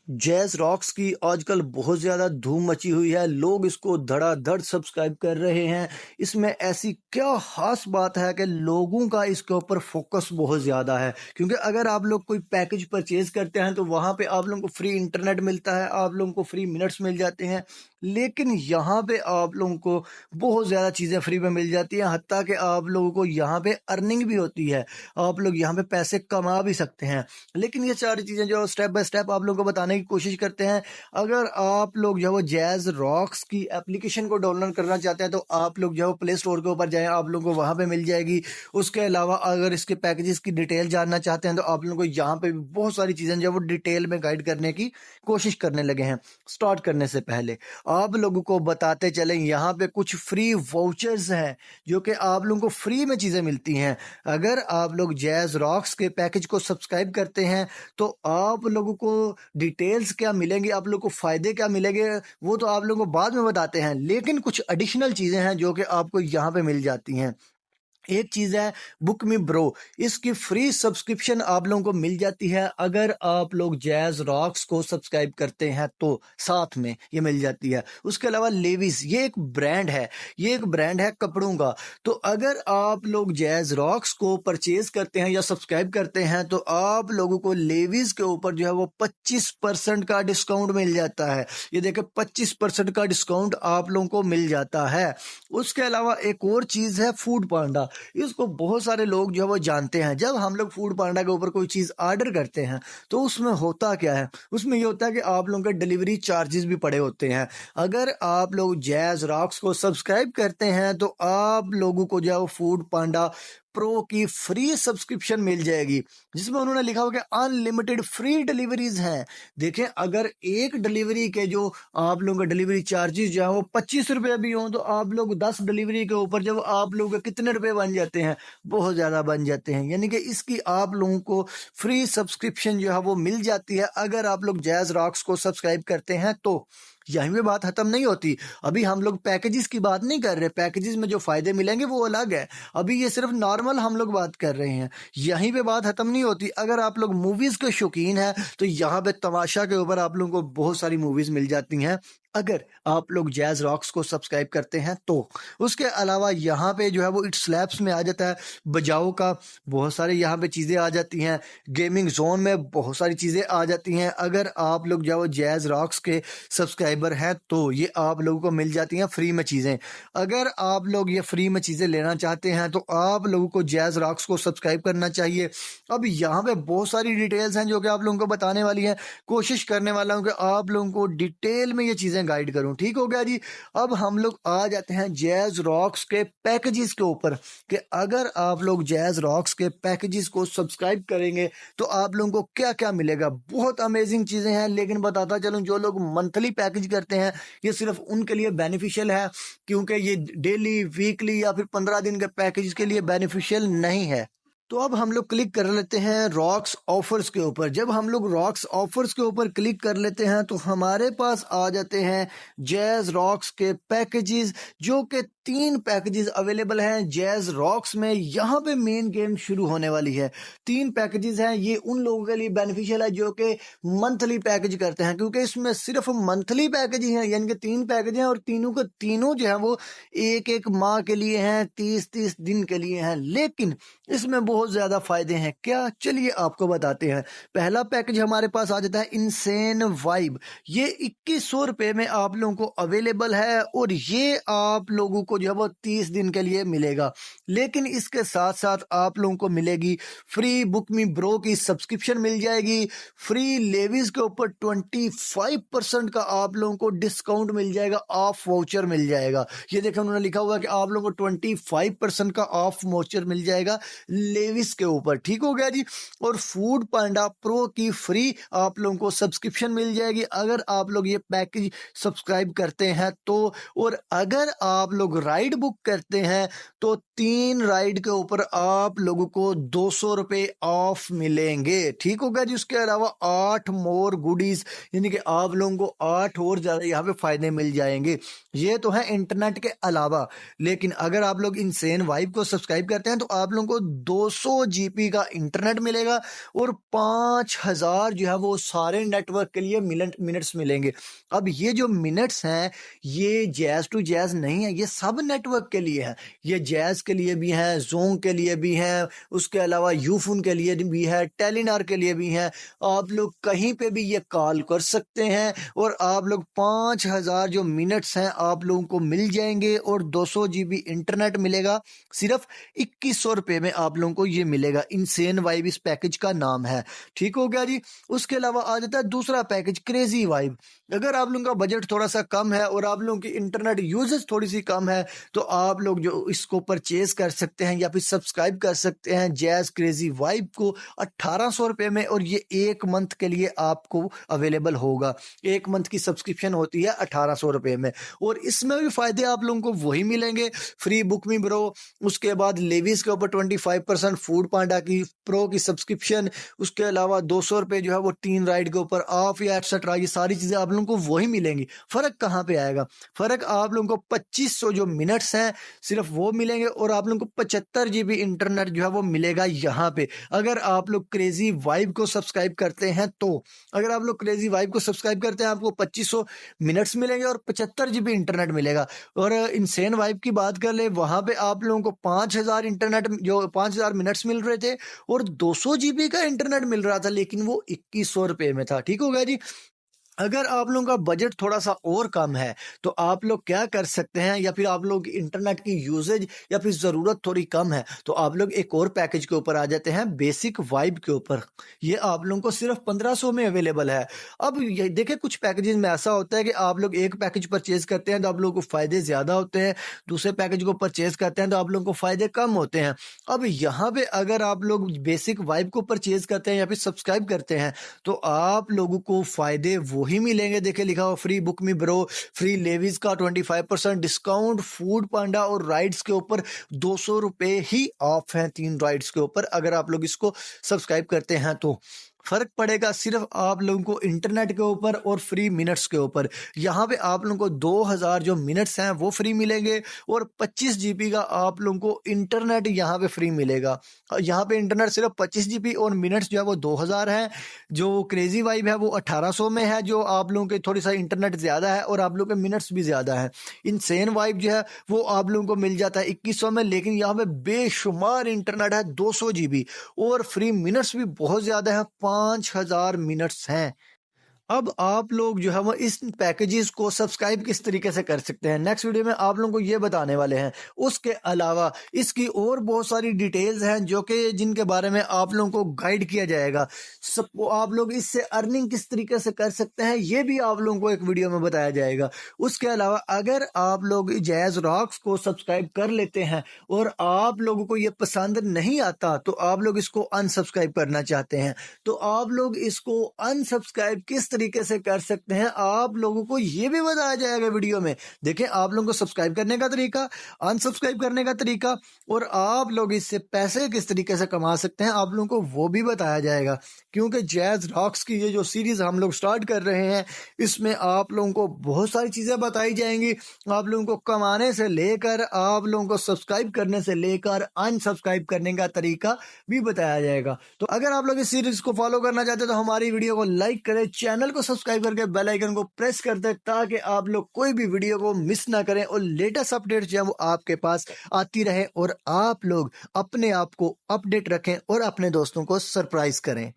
Jazz rocks की आजकल बहुत ज़्यादा धूम मची हुई है। लोग इसको धड़ाधड़ सब्सक्राइब कर रहे हैं। इसमें ऐसी क्या ख़ास बात है कि लोगों का इसके ऊपर फ़ोकस बहुत ज़्यादा है। क्योंकि अगर आप लोग कोई पैकेज परचेज़ करते हैं तो वहाँ पे आप लोगों को फ्री इंटरनेट मिलता है, आप लोगों को फ्री मिनट्स मिल जाते हैं। लेकिन यहाँ पे आप लोगों को बहुत ज़्यादा चीज़ें फ्री में मिल जाती हैं, हत्ता कि आप लोगों को यहाँ पे अर्निंग भी होती है। आप लोग यहाँ पे पैसे कमा भी सकते हैं। लेकिन ये सारी चीज़ें जो स्टेप बाय स्टेप आप लोगों को बताने की कोशिश करते हैं। अगर आप लोग जो है वो जैज़ रॉक्स की एप्लीकेशन को डाउनलोड करना चाहते हैं तो आप लोग जो है वो प्ले स्टोर के ऊपर जाएँ, आप लोगों को वहाँ पे मिल जाएगी। उसके अलावा अगर इसके पैकेजेस की डिटेल जानना चाहते हैं तो आप लोगों को यहाँ पे भी बहुत सारी चीज़ें जो है वो डिटेल में गाइड करने की कोशिश करने लगे हैं। स्टार्ट करने से पहले आप लोगों को बताते चलें, यहाँ पे कुछ फ्री वाउचर्स हैं जो कि आप लोगों को फ्री में चीज़ें मिलती हैं। अगर आप लोग जैज़ रॉक्स के पैकेज को सब्सक्राइब करते हैं तो आप लोगों को डिटेल्स क्या मिलेंगी, आप लोगों को फ़ायदे क्या मिलेंगे, वो तो आप लोगों को बाद में बताते हैं। लेकिन कुछ एडिशनल चीज़ें हैं जो कि आपको यहाँ पे मिल जाती हैं। एक चीज़ है बुक मी ब्रो। इसकी फ्री सब्सक्रिप्शन आप लोगों को मिल जाती है अगर आप लोग जैज़ रॉक्स को सब्सक्राइब करते हैं तो साथ में ये मिल जाती है। उसके अलावा लेविस, ये एक ब्रांड है, ये एक ब्रांड है कपड़ों का। तो अगर आप लोग जैज़ रॉक्स को परचेज करते हैं या सब्सक्राइब करते हैं तो आप लोगों को लेविस के ऊपर जो है वो 25% का डिस्काउंट मिल जाता है। ये देखिए 25% का डिस्काउंट आप लोगों को मिल जाता है। उसके अलावा एक और चीज़ है फूड पांडा। इसको बहुत सारे लोग जो है वो जानते हैं। जब हम लोग फूड पांडा के ऊपर कोई चीज़ ऑर्डर करते हैं तो उसमें होता क्या है, उसमें ये होता है कि आप लोगों के डिलीवरी चार्जेस भी पड़े होते हैं। अगर आप लोग जैज़ रॉक्स को सब्सक्राइब करते हैं तो आप लोगों को जो है वो फूड पांडा प्रो की फ्री सब्सक्रिप्शन मिल जाएगी, जिसमें उन्होंने लिखा हुआ कि अनलिमिटेड फ्री डिलीवरीज हैं। देखें, अगर एक डिलीवरी के जो आप लोगों के डिलीवरी चार्जेस जो है वो 25 रुपये भी हों तो आप लोग 10 डिलीवरी के ऊपर जब आप लोगों के कितने रुपए बन जाते हैं, बहुत ज़्यादा बन जाते हैं। यानी कि इसकी आप लोगों को फ्री सब्सक्रिप्शन जो है वो मिल जाती है अगर आप लोग जैज़ रॉक्स को सब्सक्राइब करते हैं तो। यहीं पे बात खत्म नहीं होती। अभी हम लोग पैकेजेस की बात नहीं कर रहे, पैकेजेस में जो फायदे मिलेंगे वो अलग है। अभी ये सिर्फ नॉर्मल हम लोग बात कर रहे हैं। यहीं पे बात खत्म नहीं होती। अगर आप लोग मूवीज के शौकीन हैं तो यहाँ पे तमाशा के ऊपर आप लोगों को बहुत सारी मूवीज मिल जाती हैं अगर आप लोग जैज़ रॉक्स को सब्सक्राइब करते हैं तो। उसके अलावा यहाँ पे जो है वो इट स्लैप्स में आ जाता है बजाओ का, बहुत सारी यहाँ पे चीज़ें आ जाती हैं। गेमिंग जोन में बहुत सारी चीज़ें आ जाती हैं। अगर आप लोग जो जैज़ रॉक्स के सब्सक्राइबर हैं तो ये आप लोगों को मिल जाती हैं फ्री में चीज़ें। अगर आप लोग ये फ्री में चीज़ें लेना चाहते हैं तो आप लोगों को जैज़ रॉक्स को सब्सक्राइब करना चाहिए। अब यहाँ पे बहुत सारी डिटेल्स हैं जो कि आप लोगों को बताने वाली हैं। कोशिश करने वाला हूँ कि आप लोगों को डिटेल में ये चीज़ें गाइड करूँ। ठीक हो गया जी। अब हम लोग आ जाते हैं जैज़ रॉक्स के पैकेजेस के ऊपर कि अगर आप लोग जैज़ रॉक्स के पैकेजेस को सब्सक्राइब करेंगे तो आप लोगों को क्या क्या मिलेगा। बहुत अमेजिंग चीज़ें हैं, लेकिन बताता चलूँ जो लोग मंथली पैकेज करते हैं ये सिर्फ उनके लिए बेनिफिशियल है, क्योंकि ये डेली, वीकली या फिर 15 दिन के पैकेज के लिए बेनिफिशियल नहीं है। तो अब हम लोग क्लिक कर लेते हैं रॉक्स ऑफर्स के ऊपर। जब हम लोग रॉक्स ऑफर्स के ऊपर क्लिक कर लेते हैं तो हमारे पास आ जाते हैं जैज़ रॉक्स के पैकेजेस, जो कि 3 पैकेजेस अवेलेबल हैं जैज़ रॉक्स में। यहाँ पे मेन गेम शुरू होने वाली है। 3 पैकेजेस हैं, ये उन लोगों के लिए बेनिफिशियल है जो कि मंथली पैकेज करते हैं, क्योंकि इसमें सिर्फ मंथली पैकेज ही हैं। यानी कि 3 पैकेज हैं और तीनों के तीनों जो है वो एक एक माह के लिए हैं, 30-30 दिन के लिए हैं। लेकिन इसमें बहुत ज़्यादा फ़ायदे हैं। क्या, चलिए आपको बताते हैं। पहला पैकेज हमारे पास आ जाता है इनसेन वाइब। ये 2100 रुपये में आप लोगों को अवेलेबल है और ये आप लोगों को जो है वो 30 दिन के लिए मिलेगा। लेकिन इसके साथ साथ आप लोगों को मिलेगी फ्री बुक मी ब्रो की सब्सक्रिप्शन मिल जाएगी। फ्री लेविस के ऊपर 25% का आप लोगों को डिस्काउंट मिल जाएगा, ऑफ वाउचर मिल जाएगा। ये देखो उन्होंने लिखा हुआ है कि आप लोगों को 25% का ऑफ वाउचर मिल जाएगा लेविस के ऊपर। ठीक हो गया जी। और फूड पांडा प्रो की फ्री आप लोगों को सब्सक्रिप्शन मिल जाएगी अगर आप लोग ये पैकेज सब्सक्राइब करते हैं तो। और अगर आप लोग राइड बुक करते हैं तो 3 राइड के ऊपर आप लोगों को 200 रुपये ऑफ मिलेंगे। ठीक होगा जी। उसके अलावा 8 मोर गुडीज, यानी कि आप लोगों को 8 और ज़्यादा यहाँ पे फायदे मिल जाएंगे। ये तो है इंटरनेट के अलावा। लेकिन अगर आप लोग इनसेन वाइब को सब्सक्राइब करते हैं तो आप लोगों को 200 जीबी का इंटरनेट मिलेगा और 5000 जो है वो सारे नेटवर्क के लिए मिनट्स मिलेंगे। अब ये जो मिनट्स हैं ये जैज़ टू जैज़ नहीं है, ये सब नेटवर्क के लिए है। ये जैज़ के लिए भी है, ज़ोंग के लिए भी है, उसके अलावा यूफोन के लिए भी है, टेलीनॉर के लिए भी है। आप लोग कहीं पे भी ये कॉल कर सकते हैं और आप लोग 5000 जो मिनट्स हैं आप लोगों को मिल जाएंगे और 200 जीबी इंटरनेट मिलेगा। सिर्फ 2100 रुपये में आप लोगों को ये मिलेगा। इनसेन वाइब इस पैकेज का नाम है। ठीक हो गया जी। उसके अलावा आ जाता है दूसरा पैकेज क्रेजी वाइब। अगर आप लोगों का बजट थोड़ा सा कम है और आप लोगों की इंटरनेट यूजेज थोड़ी सी कम है तो आप लोग जो इसको परचेज कर सकते हैं या फिर सब्सक्राइब कर सकते हैं जैज क्रेजी वाइब को 1800 रुपये में, और ये 1 मंथ के लिए आपको अवेलेबल होगा। 1 मंथ की सब्सक्रिप्शन होती है 1800 रुपये में, और इसमें भी फायदे आप लोगों को वही मिलेंगे। फ्री बुक मी ब्रो, उसके बाद लेविस के ऊपर 25%, फूड पांडा की प्रो की सब्सक्रिप्शन, उसके अलावा 200 रुपये जो है वो 3 राइड के ऊपर ऑफ या एक्सेट्रा, ये सारी चीज़ें आप लोगों को वही मिलेंगी। फ़र्क कहाँ पे आएगा? फ़र्क आप लोगों को 2500 जो मिनट्स हैं सिर्फ वो मिलेंगे और आप लोगों को 75 जीबी इंटरनेट जो है वो मिलेगा यहाँ पे। अगर आप लोग क्रेजी वाइब को सब्सक्राइब करते हैं तो अगर आप लोग क्रेजी वाइब को सब्सक्राइब करते हैं आपको 2500 मिनट्स मिलेंगे और 75 जीबी इंटरनेट मिलेगा। और इनसेन वाइब की बात कर ले, वहां पे आप लोगों को 5000 इंटरनेट जो 5000 मिनट्स मिल रहे थे और 200 जीबी का इंटरनेट मिल रहा था, लेकिन वो 2100 रुपये में था। ठीक हो गया जी। अगर आप लोगों का बजट थोड़ा सा और कम है तो आप लोग क्या कर सकते हैं, या फिर आप लोग इंटरनेट की यूजेज या फिर ज़रूरत थोड़ी कम है तो आप लोग एक और पैकेज के ऊपर आ जाते हैं, बेसिक वाइब के ऊपर। ये आप लोगों को सिर्फ 1500 में अवेलेबल है। अब ये देखिए कुछ पैकेजेस में ऐसा होता है कि आप लोग एक पैकेज परचेज करते हैं तो आप लोगों को फ़ायदे ज़्यादा होते हैं, दूसरे पैकेज को परचेज करते हैं तो आप लोगों को फ़ायदे कम होते हैं। अब यहाँ पे अगर आप लोग बेसिक वाइब को परचेज करते हैं या फिर सब्सक्राइब करते हैं तो आप लोगों को फ़ायदे वही मिलेंगे। देखिए लिखा हुआ free book me bro, free Levi's का 25% डिस्काउंट, फूड पांडा और राइड्स के ऊपर 200 रुपये ही ऑफ हैं 3 राइड्स के ऊपर अगर आप लोग इसको सब्सक्राइब करते हैं तो। फर्क पड़ेगा सिर्फ आप लोगों को इंटरनेट के ऊपर और फ्री मिनट्स के ऊपर। यहाँ पे आप लोगों को 2000 जो मिनट्स हैं वो फ्री मिलेंगे और 25 जीबी का आप लोगों को इंटरनेट यहाँ पे फ्री मिलेगा। यहाँ पे इंटरनेट सिर्फ 25 जीबी और मिनट्स जो है वो 2000 है। जो क्रेजी वाइब है वो 1800 में है, जो आप लोगों के थोड़ी सा इंटरनेट ज़्यादा है और आप लोगों के मिनट्स भी ज़्यादा है। इनसेन वाइब जो है वो आप लोगों को मिल जाता है 2100 में, लेकिन यहाँ पे बेशुमार इंटरनेट है 200 जीबी और फ्री मिनट्स भी बहुत ज़्यादा है, 5000 मिनट्स हैं। अब आप लोग जो है वो इस पैकेजेस को सब्सक्राइब किस तरीके से कर सकते हैं नेक्स्ट वीडियो में आप लोगों को ये बताने वाले हैं। उसके अलावा इसकी और बहुत सारी डिटेल्स हैं जो कि जिनके बारे में आप लोगों को गाइड किया जाएगा। सब आप लोग इससे अर्निंग किस तरीके से कर सकते हैं ये भी आप लोगों को एक वीडियो में बताया जाएगा। उसके अलावा अगर आप लोग जैज रॉक्स को सब्सक्राइब कर लेते हैं और आप लोगों को ये पसंद नहीं आता तो आप लोग इसको अनसब्सक्राइब करना चाहते हैं तो आप लोग इसको अनसब्सक्राइब किस तरीके से कर सकते हैं आप लोगों को ये भी बताया जाएगा वीडियो में। देखें आप लोगों को सब्सक्राइब करने का तरीका, अनसब्सक्राइब करने का तरीका और आप लोग इससे पैसे किस तरीके से कमा सकते हैं आप लोगों को वो भी बताया जाएगा। क्योंकि जैज रॉक्स की ये जो सीरीज हम लोग स्टार्ट कर रहे हैं इसमें आप लोगों को बहुत सारी चीजें बताई जाएंगी। आप लोगों को कमाने से लेकर आप लोगों को सब्सक्राइब करने से लेकर अनसब्सक्राइब करने का तरीका भी बताया जाएगा। तो अगर आप लोग इस सीरीज को फॉलो करना चाहते हैं तो हमारी वीडियो को लाइक करें, चैनल को सब्सक्राइब करके बेल आइकन को प्रेस कर दें ताकि आप लोग कोई भी वीडियो को मिस ना करें और लेटेस्ट अपडेट जो है वो आपके पास आती रहे और आप लोग अपने आप को अपडेट रखें और अपने दोस्तों को सरप्राइज करें।